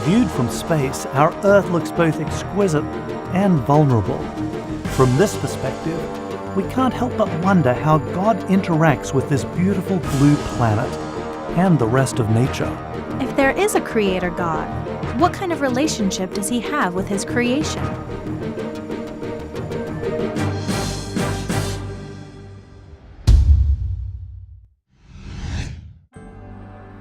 Viewed from space, our Earth looks both exquisite and vulnerable. From this perspective, we can't help but wonder how God interacts with this beautiful blue planet and the rest of nature. If there is a creator God, what kind of relationship does he have with his creation?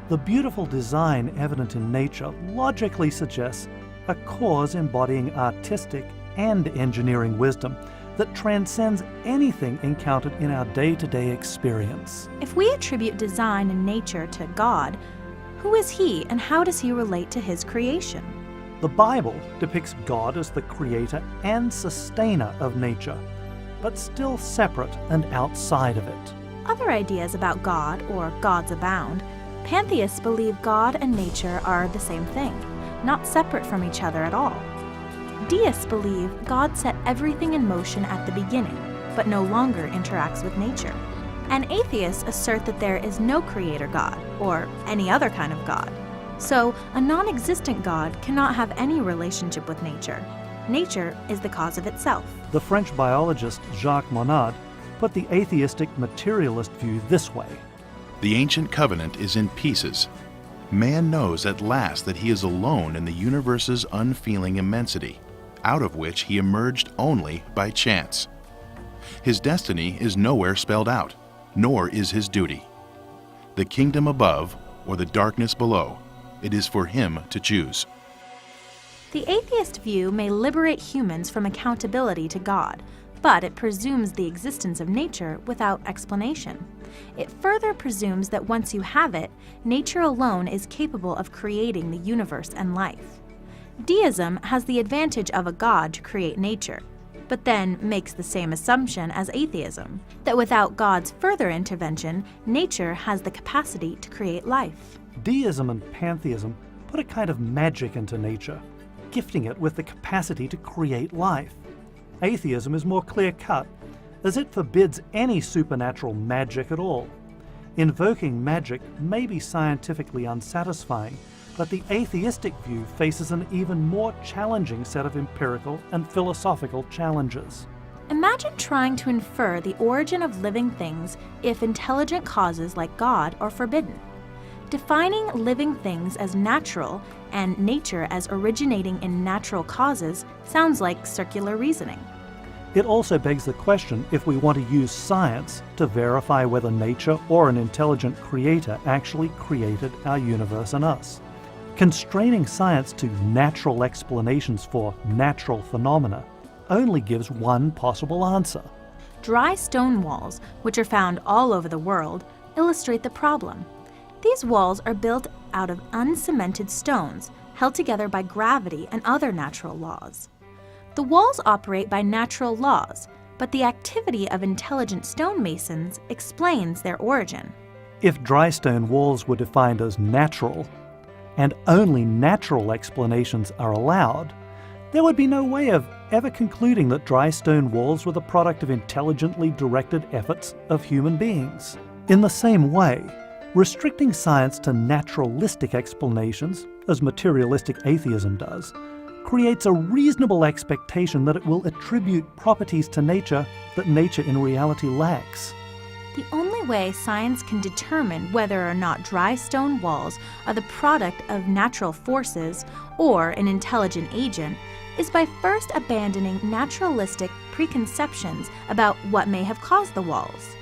The beautiful design evident in nature logically suggests a cause embodying artistic and engineering wisdom that transcends anything encountered in our day-to-day experience. If we attribute design and nature to God, who is he and how does he relate to his creation? The Bible depicts God as the creator and sustainer of nature, but still separate and outside of it. Other ideas about God, or gods abound. Pantheists believe God and nature are the same thing, not separate from each other at all. Deists believe God set everything in motion at the beginning, but no longer interacts with nature. And atheists assert that there is no creator God, or any other kind of God. So, a non-existent God cannot have any relationship with nature. Nature is the cause of itself. The French biologist Jacques Monod put the atheistic materialist view this way. The ancient covenant is in pieces. Man knows at last that he is alone in the universe's unfeeling immensity, out of which he emerged only by chance. His destiny is nowhere spelled out, nor is his duty. The kingdom above or the darkness below, it is for him to choose. The atheist view may liberate humans from accountability to God, but it presumes the existence of nature without explanation. It further presumes that once you have it, nature alone is capable of creating the universe and life. Deism has the advantage of a god to create nature, but then makes the same assumption as atheism, that without God's further intervention, nature has the capacity to create life. Deism and pantheism put a kind of magic into nature, gifting it with the capacity to create life. Atheism is more clear-cut, as it forbids any supernatural magic at all. Invoking magic may be scientifically unsatisfying, but the atheistic view faces an even more challenging set of empirical and philosophical challenges. Imagine trying to infer the origin of living things if intelligent causes like God are forbidden. Defining living things as natural and nature as originating in natural causes sounds like circular reasoning. It also begs the question if we want to use science to verify whether nature or an intelligent creator actually created our universe and us. Constraining science to natural explanations for natural phenomena only gives one possible answer. Dry stone walls, which are found all over the world, illustrate the problem. These walls are built out of uncemented stones, held together by gravity and other natural laws. The walls operate by natural laws, but the activity of intelligent stonemasons explains their origin. If dry stone walls were defined as natural, and only natural explanations are allowed, there would be no way of ever concluding that dry stone walls were the product of intelligently directed efforts of human beings. In the same way, restricting science to naturalistic explanations, as materialistic atheism does, creates a reasonable expectation that it will attribute properties to nature that nature in reality lacks. The only way science can determine whether or not dry stone walls are the product of natural forces or an intelligent agent is by first abandoning naturalistic preconceptions about what may have caused the walls,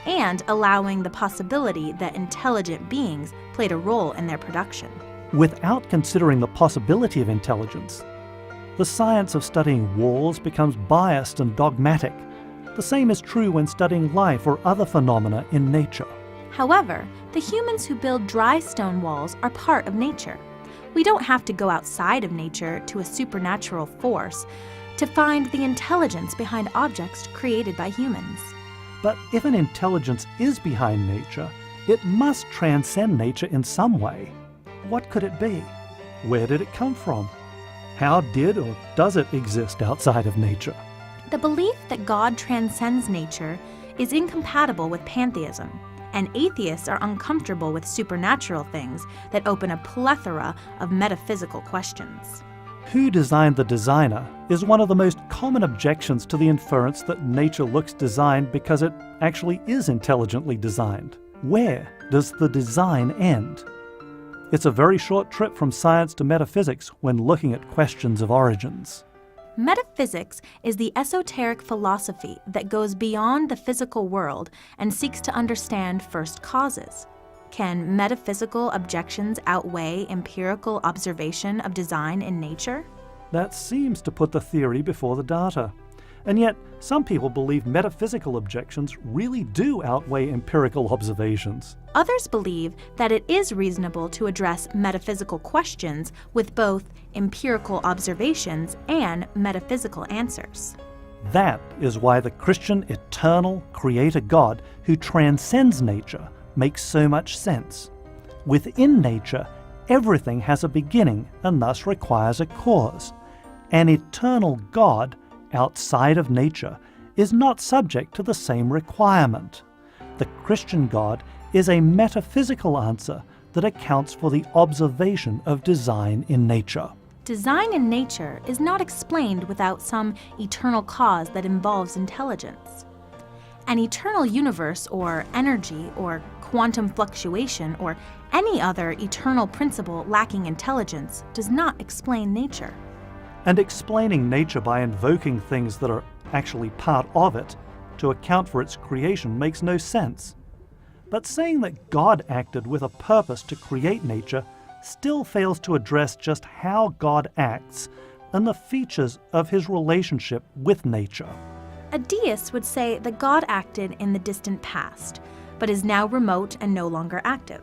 and allowing the possibility that intelligent beings played a role in their production. Without considering the possibility of intelligence, the science of studying walls becomes biased and dogmatic. The same is true when studying life or other phenomena in nature. However, the humans who build dry stone walls are part of nature. We don't have to go outside of nature to a supernatural force to find the intelligence behind objects created by humans. But if an intelligence is behind nature, it must transcend nature in some way. What could it be? Where did it come from? How did or does it exist outside of nature? The belief that God transcends nature is incompatible with pantheism, and atheists are uncomfortable with supernatural things that open a plethora of metaphysical questions. Who designed the designer is one of the most common objections to the inference that nature looks designed because it actually is intelligently designed. Where does the design end? It's a very short trip from science to metaphysics when looking at questions of origins. Metaphysics is the esoteric philosophy that goes beyond the physical world and seeks to understand first causes. Can metaphysical objections outweigh empirical observation of design in nature? That seems to put the theory before the data. And yet, some people believe metaphysical objections really do outweigh empirical observations. Others believe that it is reasonable to address metaphysical questions with both empirical observations and metaphysical answers. That is why the Christian eternal creator God who transcends nature makes so much sense. Within nature, everything has a beginning and thus requires a cause. An eternal God outside of nature is not subject to the same requirement. The Christian God is a metaphysical answer that accounts for the observation of design in nature. Design in nature is not explained without some eternal cause that involves intelligence. An eternal universe or energy or quantum fluctuation or any other eternal principle lacking intelligence does not explain nature. And explaining nature by invoking things that are actually part of it to account for its creation makes no sense. But saying that God acted with a purpose to create nature still fails to address just how God acts and the features of his relationship with nature. A deist would say that God acted in the distant past, but is now remote and no longer active.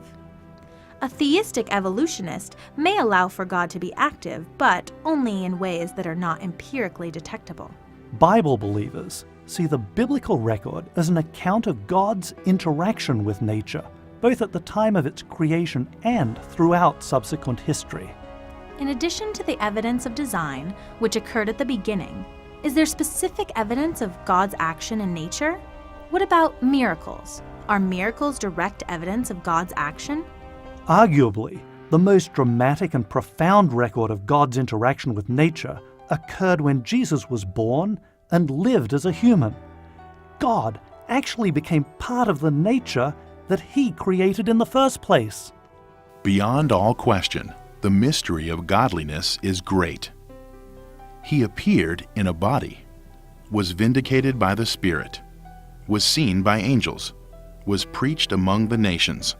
A theistic evolutionist may allow for God to be active, but only in ways that are not empirically detectable. Bible believers see the biblical record as an account of God's interaction with nature, both at the time of its creation and throughout subsequent history. In addition to the evidence of design, which occurred at the beginning, is there specific evidence of God's action in nature? What about miracles? Are miracles direct evidence of God's action? Arguably, the most dramatic and profound record of God's interaction with nature occurred when Jesus was born and lived as a human. God actually became part of the nature that he created in the first place. Beyond all question, the mystery of godliness is great. He appeared in a body, was vindicated by the Spirit, was seen by angels, was preached among the nations,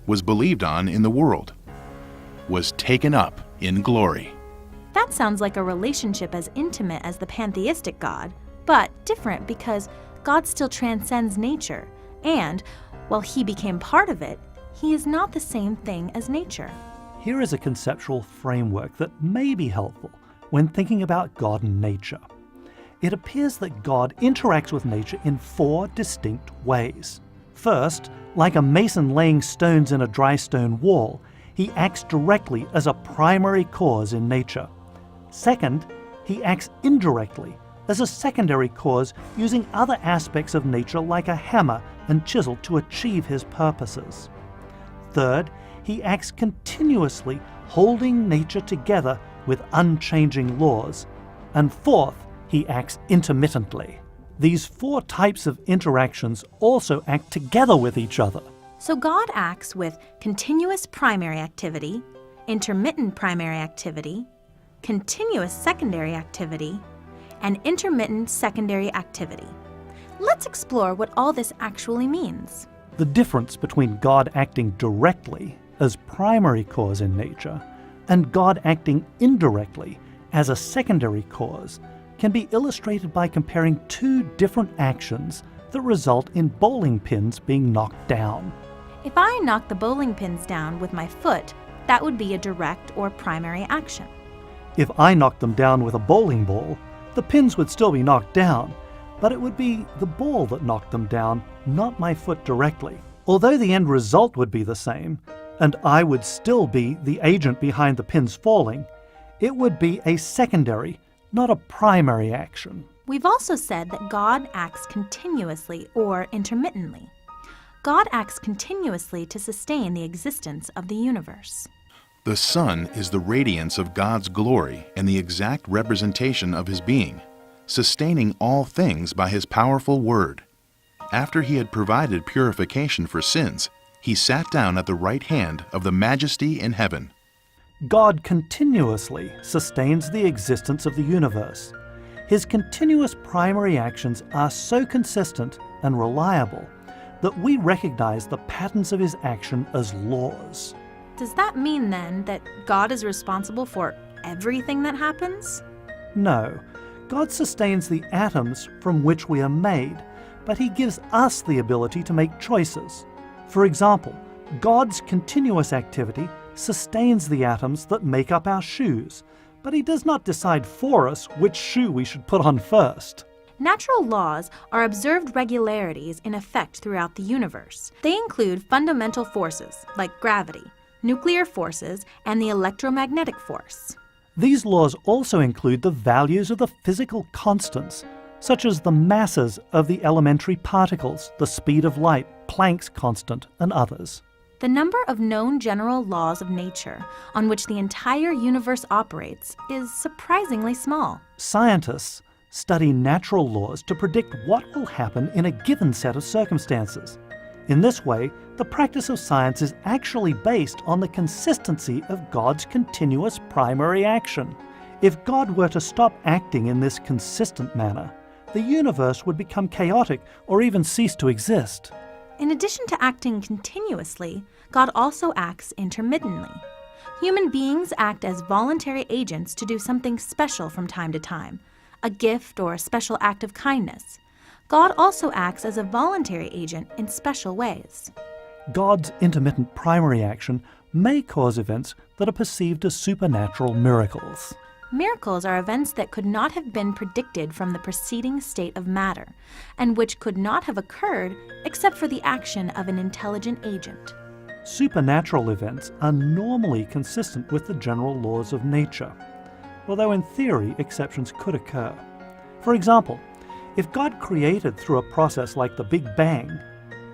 was believed on in the world, was taken up in glory. That sounds like a relationship as intimate as the pantheistic God, but different because God still transcends nature, and while he became part of it, he is not the same thing as nature. Here is a conceptual framework that may be helpful when thinking about God and nature. It appears that God interacts with nature in 4 distinct ways. First, like a mason laying stones in a dry stone wall, he acts directly as a primary cause in nature. Second, he acts indirectly as a secondary cause using other aspects of nature like a hammer and chisel to achieve his purposes. Third, he acts continuously, holding nature together with unchanging laws. And fourth, he acts intermittently. These 4 types of interactions also act together with each other. So God acts with continuous primary activity, intermittent primary activity, continuous secondary activity, and intermittent secondary activity. Let's explore what all this actually means. The difference between God acting directly as primary cause in nature and God acting indirectly as a secondary cause can be illustrated by comparing 2 different actions that result in bowling pins being knocked down. If I knock the bowling pins down with my foot, that would be a direct or primary action. If I knocked them down with a bowling ball, the pins would still be knocked down, but it would be the ball that knocked them down, not my foot directly. Although the end result would be the same, and I would still be the agent behind the pins falling, it would be a secondary, not a primary action. We've also said that God acts continuously or intermittently. God acts continuously to sustain the existence of the universe. The sun is the radiance of God's glory and the exact representation of his being, sustaining all things by his powerful word. After he had provided purification for sins, he sat down at the right hand of the Majesty in heaven. God continuously sustains the existence of the universe. His continuous primary actions are so consistent and reliable that we recognize the patterns of his action as laws. Does that mean then that God is responsible for everything that happens? No, God sustains the atoms from which we are made, but he gives us the ability to make choices. For example, God's continuous activity sustains the atoms that make up our shoes, but he does not decide for us which shoe we should put on first. Natural laws are observed regularities in effect throughout the universe. They include fundamental forces like gravity, nuclear forces, and the electromagnetic force. These laws also include the values of the physical constants, such as the masses of the elementary particles, the speed of light, Planck's constant, and others. The number of known general laws of nature on which the entire universe operates is surprisingly small. Scientists study natural laws to predict what will happen in a given set of circumstances. In this way, the practice of science is actually based on the consistency of God's continuous primary action. If God were to stop acting in this consistent manner, the universe would become chaotic or even cease to exist. In addition to acting continuously, God also acts intermittently. Human beings act as voluntary agents to do something special from time to time, a gift or a special act of kindness. God also acts as a voluntary agent in special ways. God's intermittent primary action may cause events that are perceived as supernatural miracles. Miracles are events that could not have been predicted from the preceding state of matter, and which could not have occurred except for the action of an intelligent agent. Supernatural events are normally consistent with the general laws of nature, although in theory exceptions could occur. For example, if God created through a process like the Big Bang,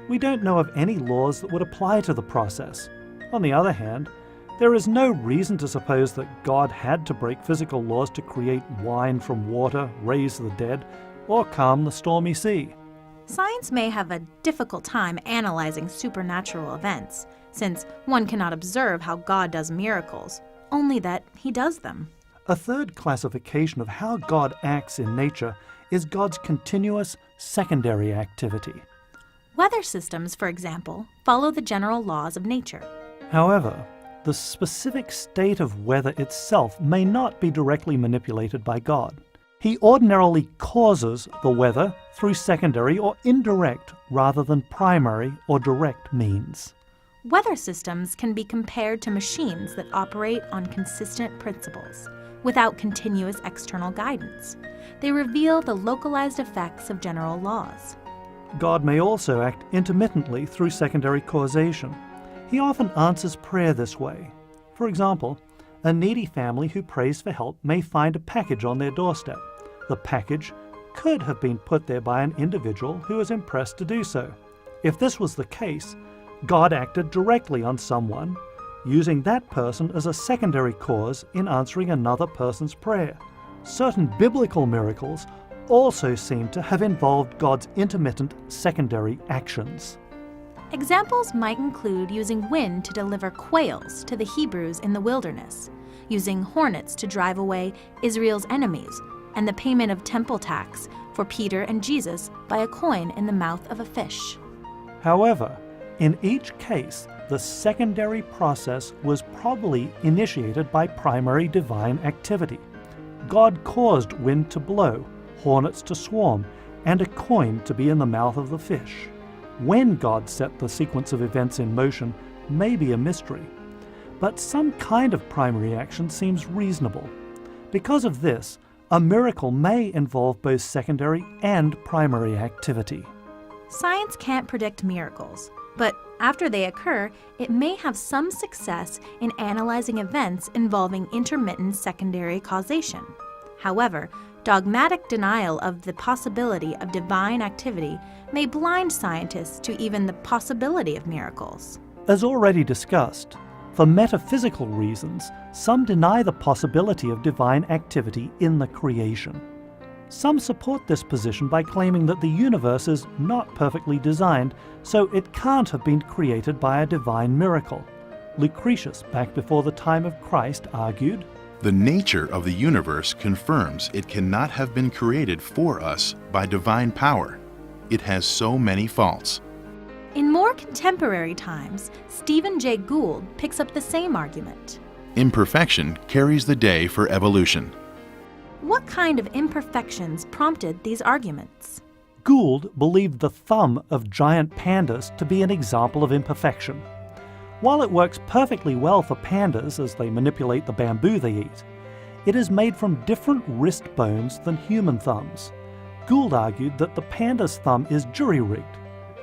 we don't know of any laws that would apply to the process. On the other hand, there is no reason to suppose that God had to break physical laws to create wine from water, raise the dead, or calm the stormy sea. Science may have a difficult time analyzing supernatural events, since one cannot observe how God does miracles, only that he does them. A third classification of how God acts in nature is God's continuous secondary activity. Weather systems, for example, follow the general laws of nature. However, the specific state of weather itself may not be directly manipulated by God. He ordinarily causes the weather through secondary or indirect rather than primary or direct means. Weather systems can be compared to machines that operate on consistent principles, without continuous external guidance. They reveal the localized effects of general laws. God may also act intermittently through secondary causation. He often answers prayer this way. For example, a needy family who prays for help may find a package on their doorstep. The package could have been put there by an individual who was impressed to do so. If this was the case, God acted directly on someone, using that person as a secondary cause in answering another person's prayer. Certain biblical miracles also seem to have involved God's intermittent secondary actions. Examples might include using wind to deliver quails to the Hebrews in the wilderness, using hornets to drive away Israel's enemies, and the payment of temple tax for Peter and Jesus by a coin in the mouth of a fish. However, in each case, the secondary process was probably initiated by primary divine activity. God caused wind to blow, hornets to swarm, and a coin to be in the mouth of the fish. When God set the sequence of events in motion may be a mystery, but some kind of primary action seems reasonable. Because of this, a miracle may involve both secondary and primary activity. Science can't predict miracles, but after they occur, it may have some success in analyzing events involving intermittent secondary causation. However, dogmatic denial of the possibility of divine activity may blind scientists to even the possibility of miracles. As already discussed, for metaphysical reasons, some deny the possibility of divine activity in the creation. Some support this position by claiming that the universe is not perfectly designed, so it can't have been created by a divine miracle. Lucretius, back before the time of Christ, argued, The nature of the universe confirms it cannot have been created for us by divine power. It has so many faults. In more contemporary times, Stephen Jay Gould picks up the same argument. Imperfection carries the day for evolution. What kind of imperfections prompted these arguments? Gould believed the thumb of giant pandas to be an example of imperfection. While it works perfectly well for pandas as they manipulate the bamboo they eat, it is made from different wrist bones than human thumbs. Gould argued that the panda's thumb is jury-rigged,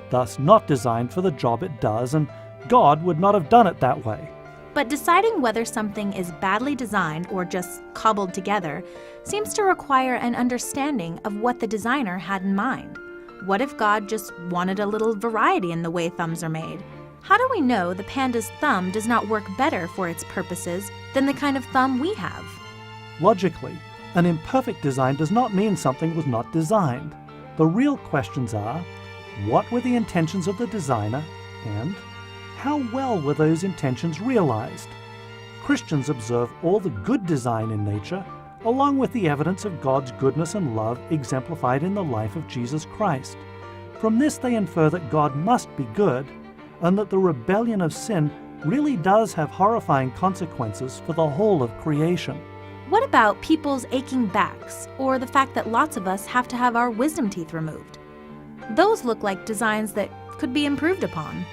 thus not designed for the job it does, and God would not have done it that way. But deciding whether something is badly designed or just cobbled together seems to require an understanding of what the designer had in mind. What if God just wanted a little variety in the way thumbs are made? How do we know the panda's thumb does not work better for its purposes than the kind of thumb we have? Logically, an imperfect design does not mean something was not designed. The real questions are, what were the intentions of the designer, and how well were those intentions realized? Christians observe all the good design in nature, along with the evidence of God's goodness and love exemplified in the life of Jesus Christ. From this they infer that God must be good, and that the rebellion of sin really does have horrifying consequences for the whole of creation. What about people's aching backs, or the fact that lots of us have to have our wisdom teeth removed? Those look like designs that could be improved upon.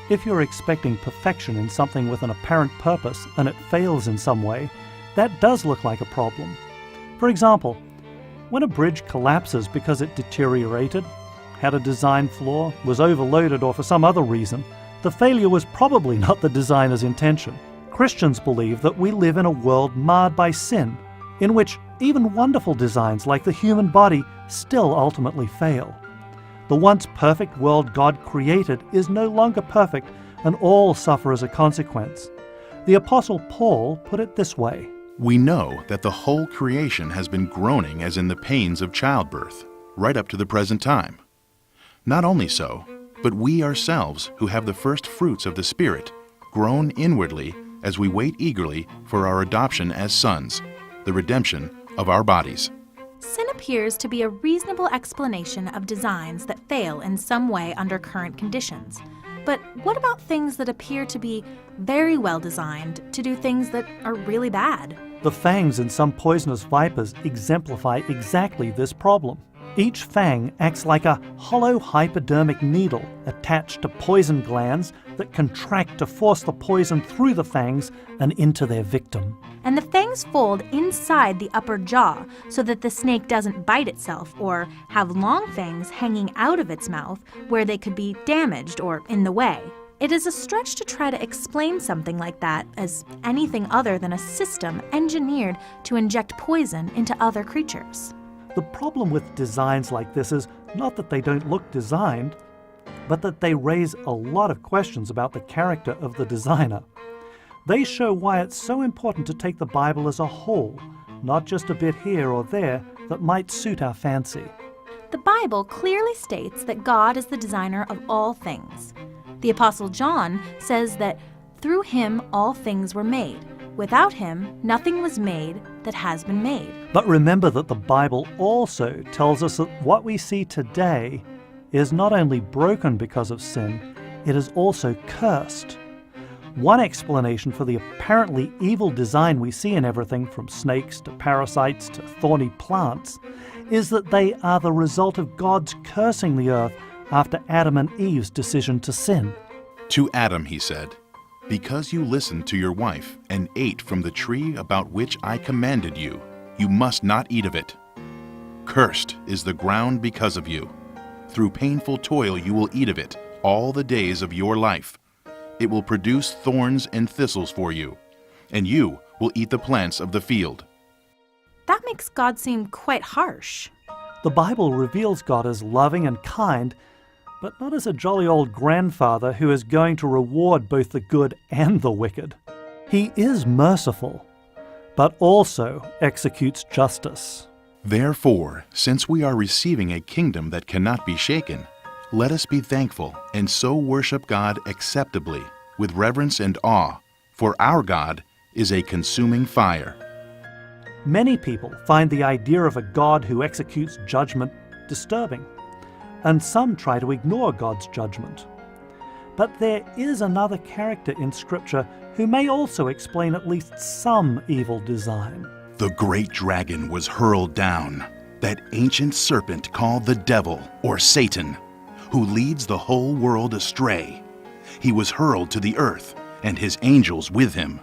If you're expecting perfection in something with an apparent purpose and it fails in some way, that does look like a problem. For example, when a bridge collapses because it deteriorated, had a design flaw, was overloaded, or for some other reason, the failure was probably not the designer's intention. Christians believe that we live in a world marred by sin, in which even wonderful designs like the human body still ultimately fail. The once perfect world God created is no longer perfect, and all suffer as a consequence. The Apostle Paul put it this way, We know that the whole creation has been groaning as in the pains of childbirth, right up to the present time. Not only so, but we ourselves, who have the first fruits of the Spirit, groan inwardly as we wait eagerly for our adoption as sons, the redemption of our bodies. Sin appears to be a reasonable explanation of designs that fail in some way under current conditions. But what about things that appear to be very well designed to do things that are really bad? The fangs in some poisonous vipers exemplify exactly this problem. Each fang acts like a hollow hypodermic needle attached to poison glands that contract to force the poison through the fangs and into their victim. And the fangs fold inside the upper jaw so that the snake doesn't bite itself or have long fangs hanging out of its mouth where they could be damaged or in the way. It is a stretch to try to explain something like that as anything other than a system engineered to inject poison into other creatures. The problem with designs like this is not that they don't look designed, but that they raise a lot of questions about the character of the designer. They show why it's so important to take the Bible as a whole, not just a bit here or there that might suit our fancy. The Bible clearly states that God is the designer of all things. The Apostle John says that through him all things were made. Without him, nothing was made that has been made. But remember that the Bible also tells us that what we see today is not only broken because of sin, it is also cursed. One explanation for the apparently evil design we see in everything from snakes to parasites to thorny plants is that they are the result of God's cursing the earth after Adam and Eve's decision to sin. To Adam he said, Because you listened to your wife and ate from the tree about which I commanded you, you must not eat of it. Cursed is the ground because of you. Through painful toil you will eat of it all the days of your life. It will produce thorns and thistles for you, and you will eat the plants of the field. That makes God seem quite harsh. The Bible reveals God as loving and kind, but not as a jolly old grandfather who is going to reward both the good and the wicked. He is merciful, but also executes justice. Therefore, since we are receiving a kingdom that cannot be shaken, let us be thankful and so worship God acceptably, with reverence and awe, for our God is a consuming fire. Many people find the idea of a God who executes judgment disturbing, and some try to ignore God's judgment. But there is another character in Scripture who may also explain at least some evil design. The great dragon was hurled down, that ancient serpent called the devil or Satan, who leads the whole world astray. He was hurled to the earth, and his angels with him.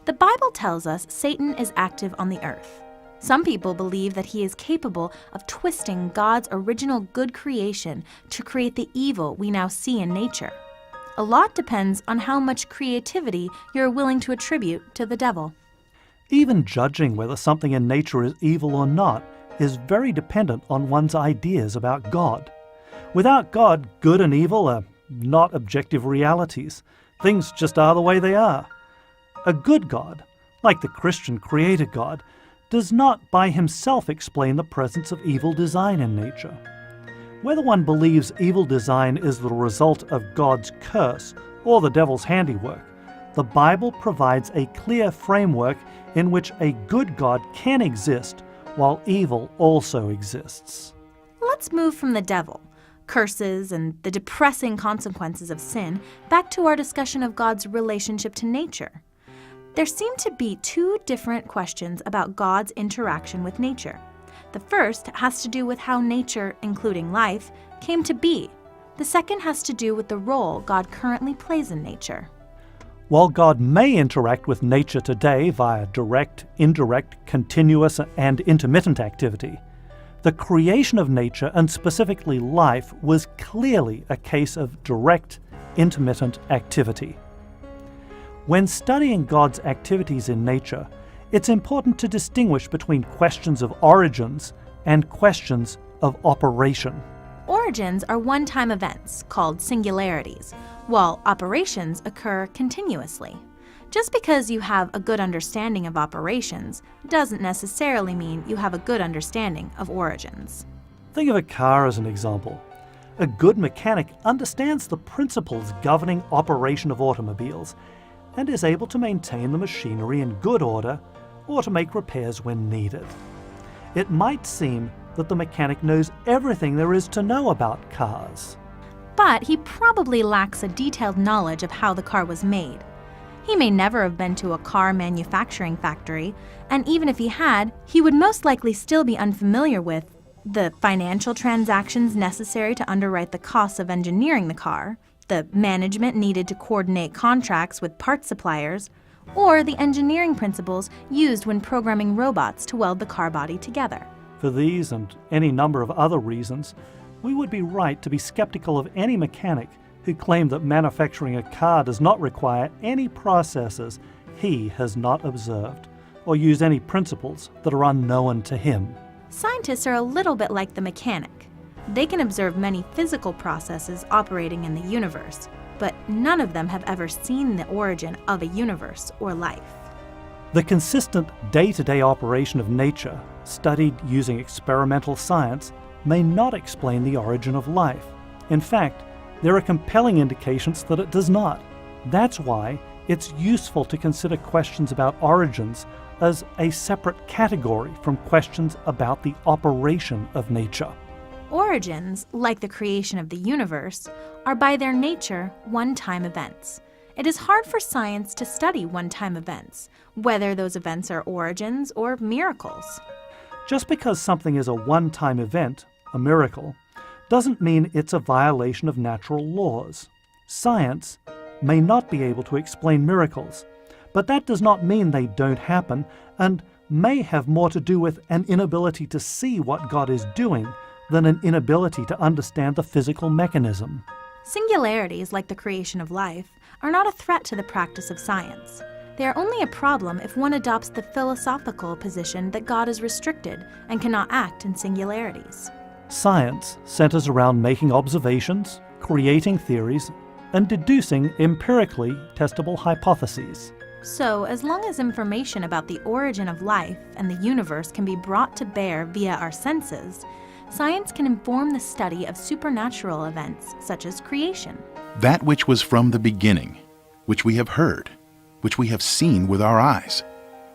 The Bible tells us Satan is active on the earth. Some people believe that he is capable of twisting God's original good creation to create the evil we now see in nature. A lot depends on how much creativity you're willing to attribute to the devil. Even judging whether something in nature is evil or not is very dependent on one's ideas about God. Without God, good and evil are not objective realities. Things just are the way they are. A good God, like the Christian Creator God, does not by himself explain the presence of evil design in nature. Whether one believes evil design is the result of God's curse or the devil's handiwork, the Bible provides a clear framework in which a good God can exist while evil also exists. Let's move from the devil, curses, and the depressing consequences of sin back to our discussion of God's relationship to nature. There seem to be two different questions about God's interaction with nature. The first has to do with how nature, including life, came to be. The second has to do with the role God currently plays in nature. While God may interact with nature today via direct, indirect, continuous, and intermittent activity, the creation of nature, and specifically life, was clearly a case of direct, intermittent activity. When studying God's activities in nature, it's important to distinguish between questions of origins and questions of operation. Origins are one-time events, called singularities, while operations occur continuously. Just because you have a good understanding of operations doesn't necessarily mean you have a good understanding of origins. Think of a car as an example. A good mechanic understands the principles governing operation of automobiles and is able to maintain the machinery in good order or to make repairs when needed. It might seem that the mechanic knows everything there is to know about cars. But he probably lacks a detailed knowledge of how the car was made. He may never have been to a car manufacturing factory, and even if he had, he would most likely still be unfamiliar with the financial transactions necessary to underwrite the costs of engineering the car, the management needed to coordinate contracts with parts suppliers, or the engineering principles used when programming robots to weld the car body together. For these and any number of other reasons, we would be right to be skeptical of any mechanic who claimed that manufacturing a car does not require any processes he has not observed, or use any principles that are unknown to him. Scientists are a little bit like the mechanic. They can observe many physical processes operating in the universe, but none of them have ever seen the origin of a universe or life. The consistent day-to-day operation of nature, studied using experimental science, may not explain the origin of life. In fact, there are compelling indications that it does not. That's why it's useful to consider questions about origins as a separate category from questions about the operation of nature. Origins, like the creation of the universe, are by their nature one-time events. It is hard for science to study one-time events, whether those events are origins or miracles. Just because something is a one-time event, a miracle, doesn't mean it's a violation of natural laws. Science may not be able to explain miracles, but that does not mean they don't happen and may have more to do with an inability to see what God is doing than an inability to understand the physical mechanism. Singularities, like the creation of life, are not a threat to the practice of science. They are only a problem if one adopts the philosophical position that God is restricted and cannot act in singularities. Science centers around making observations, creating theories, and deducing empirically testable hypotheses. So, as long as information about the origin of life and the universe can be brought to bear via our senses, science can inform the study of supernatural events such as creation. That which was from the beginning, which we have heard, which we have seen with our eyes,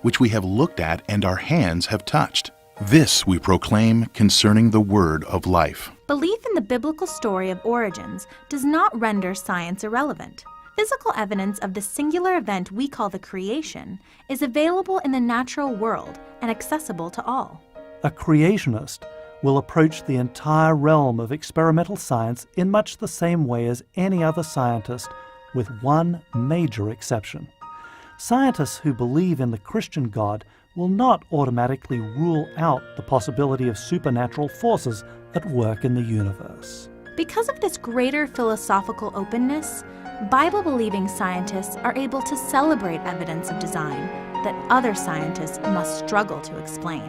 which we have looked at and our hands have touched. This we proclaim concerning the word of life. Belief in the biblical story of origins does not render science irrelevant. Physical evidence of the singular event we call the creation is available in the natural world and accessible to all. A creationist will approach the entire realm of experimental science in much the same way as any other scientist, with one major exception. Scientists who believe in the Christian God will not automatically rule out the possibility of supernatural forces at work in the universe. Because of this greater philosophical openness, Bible-believing scientists are able to celebrate evidence of design that other scientists must struggle to explain.